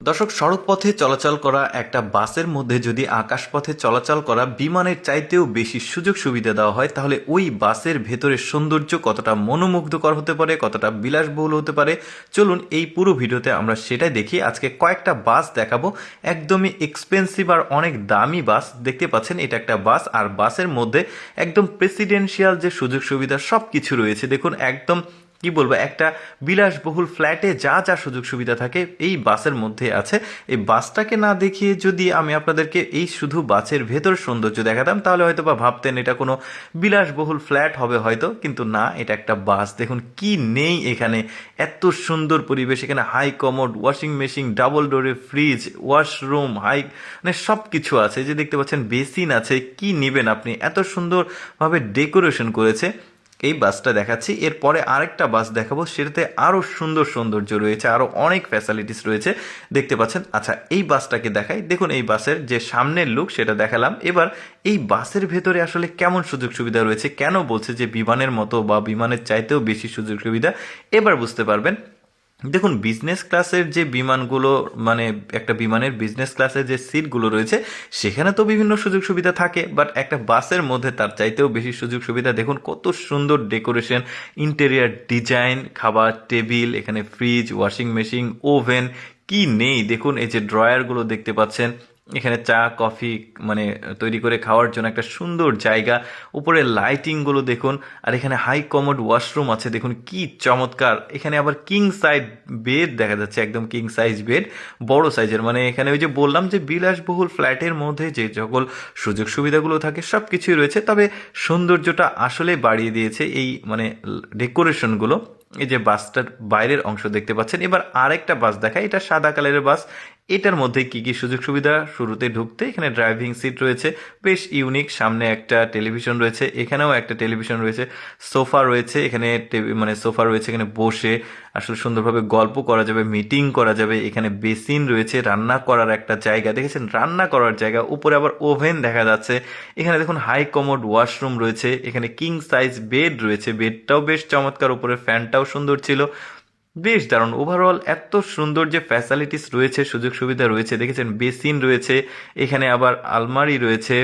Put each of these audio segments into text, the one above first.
দর্শক, সড়ক পথে চলাচল করা একটা বাসের মধ্যে যদি আকাশপথে চলাচল করা বিমানের চাইতেও বেশি সুযোগ সুবিধা দেওয়া হয়, তাহলে ওই বাসের ভেতরের সৌন্দর্য কতটা মনোমুগ্ধকর হতে পারে, কতটা বিলাসবহুল হতে পারে। চলুন এই পুরো ভিডিওতে আমরা সেটাই দেখি। আজকে কয়েকটা বাস দেখাবো, একদমই এক্সপেন্সিভ আর অনেক দামি বাস। দেখতে পাচ্ছেন এটা একটা বাস, আর বাসের মধ্যে একদম প্রেসিডেন্সিয়াল যে সুযোগ সুবিধা সব কিছু রয়েছে। দেখুন, একদম কি বলবো, একটা বিলাসবহুল ফ্ল্যাটে যা যা সুযোগ সুবিধা থাকে এই বাসের মধ্যে আছে। এই বাসটাকে না দেখিয়ে যদি আমি আপনাদেরকে এই শুধু বাসের ভেতর সৌন্দর্য দেখাতাম, তাহলে হয়তো বা ভাবতেন এটা কোনো বিলাসবহুল ফ্ল্যাট হবে হয়তো, কিন্তু না, এটা একটা বাস। দেখুন কি নেই এখানে, এত সুন্দর পরিবেশ। এখানে high commode, washing machine, double ডোরে ফ্রিজ, ওয়াশরুম, মানে সব কিছু আছে। যে দেখতে পাচ্ছেন বেসিন আছে, কি নেবেন আপনি, এত সুন্দরভাবে ডেকোরেশন করেছে। এই বাসটা দেখাচ্ছি, এরপরে আরেকটা বাস দেখাবো, সেটাতে আরও সুন্দর সৌন্দর্য রয়েছে, আরও অনেক ফ্যাসিলিটিস রয়েছে। দেখতে পাচ্ছেন। আচ্ছা, এই বাসটাকে দেখাই। দেখুন এই বাসের যে সামনের লুক সেটা দেখালাম। এবার এই বাসের ভেতরে আসলে কেমন সুযোগ সুবিধা রয়েছে, কেন বলছে যে বিমানের মতো বা বিমানের চাইতেও বেশি সুযোগ সুবিধা, এবার বুঝতে পারবেন। দেখুন, বিজনেস ক্লাসের যে বিমানগুলো, মানে একটা বিমানের বিজনেস ক্লাসের যে সিটগুলো রয়েছে সেখানে তো বিভিন্ন সুযোগ সুবিধা থাকে, বাট একটা বাসের মধ্যে তার চাইতেও বেশি সুযোগ সুবিধা। দেখুন কত সুন্দর ডেকোরেশন, ইন্টেরিয়ার ডিজাইন, খাবার টেবিল, এখানে ফ্রিজ, ওয়াশিং মেশিন, ওভেন, কি নেই। দেখুন এই যে ড্রয়ারগুলো দেখতে পাচ্ছেন, এখানে চা কফি মানে তৈরি করে খাওয়ার জন্য একটা সুন্দর জায়গা। উপরে লাইটিংগুলো দেখুন, আর এখানে হাই কমোড ওয়াশরুম আছে। দেখুন কি চমৎকার। এখানে আবার কিং সাইজ বেড দেখা যাচ্ছে, একদম কিং সাইজ বেড, বড় সাইজের। মানে এখানে ওই যে বললাম যে বিলাসবহুল ফ্ল্যাটের মধ্যে যে সকল সুযোগ সুবিধাগুলো থাকে সব কিছুই রয়েছে, তবে সৌন্দর্যটা আসলে বাড়িয়ে দিয়েছে এই মানে ডেকোরেশনগুলো। এই যে বাসটার বাইরের অংশ দেখতে পাচ্ছেন। এবার আরেকটা বাস দেখায়, এটা সাদা কালারের বাস। এটার মধ্যে কি কি সুযোগ সুবিধা, শুরুতে ঢুকতে এখানে ড্রাইভিং সিট রয়েছে, বেশ ইউনিক। সামনে একটা টেলিভিশন রয়েছে, এখানেও একটা টেলিভিশন রয়েছে, সোফা রয়েছে এখানে, মানে সোফা রয়েছে, এখানে বসে আসলে সুন্দরভাবে গল্প করা যাবে, মিটিং করা যাবে। এখানে বেসিন রয়েছে, রান্না করার একটা জায়গা, দেখেছেন রান্না করার জায়গা। উপরে আবার ওভেন দেখা যাচ্ছে। এখানে দেখুন হাই কমোড ওয়াশরুম রয়েছে, এখানে কিং সাইজ বেড রয়েছে, বেডটাও বেশ চমৎকার, উপরে ফ্যানটাও সুন্দর ছিল। বেশ দারুণ ওভারঅল, এত সুন্দর যে ফ্যাসিলিটিস রয়েছে, সুযোগ সুবিধা রয়েছে। দেখেছেন বেসিন রয়েছে, এখানে আবার আলমারি রয়েছে,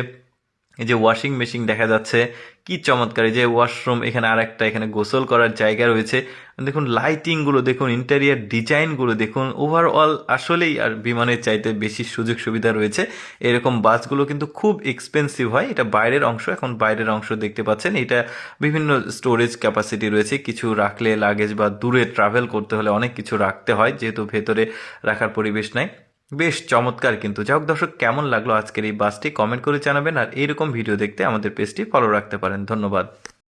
এই যে ওয়াশিং মেশিন দেখা যাচ্ছে, কি চমৎকার। এই যে ওয়াশরুম, এখানে আর একটা, এখানে গোসল করার জায়গা রয়েছে। দেখুন লাইটিংগুলো দেখুন, ইন্টেরিয়ার ডিজাইনগুলো দেখুন। ওভারঅল আসলেই আর বিমানের চাইতে বেশি সুযোগ সুবিধা রয়েছে। এরকম বাসগুলো কিন্তু খুব এক্সপেন্সিভ হয়। এটা বাইরের অংশ, এখন বাইরের অংশ দেখতে পাচ্ছেন। এটা বিভিন্ন স্টোরেজ ক্যাপাসিটি রয়েছে, কিছু রাখলে লাগেজ বা দূরে ট্রাভেল করতে হলে অনেক কিছু রাখতে হয়, যেহেতু ভেতরে রাখার পরিবেশ নাই। বেশ চমৎকার। কিন্তু যাই হোক দর্শক, কেমন লাগলো আজকের এই বাসটি কমেন্ট করে জানাবেন, আর এইরকম ভিডিও দেখতে আমাদের পেজটি ফলো রাখতে পারেন। ধন্যবাদ।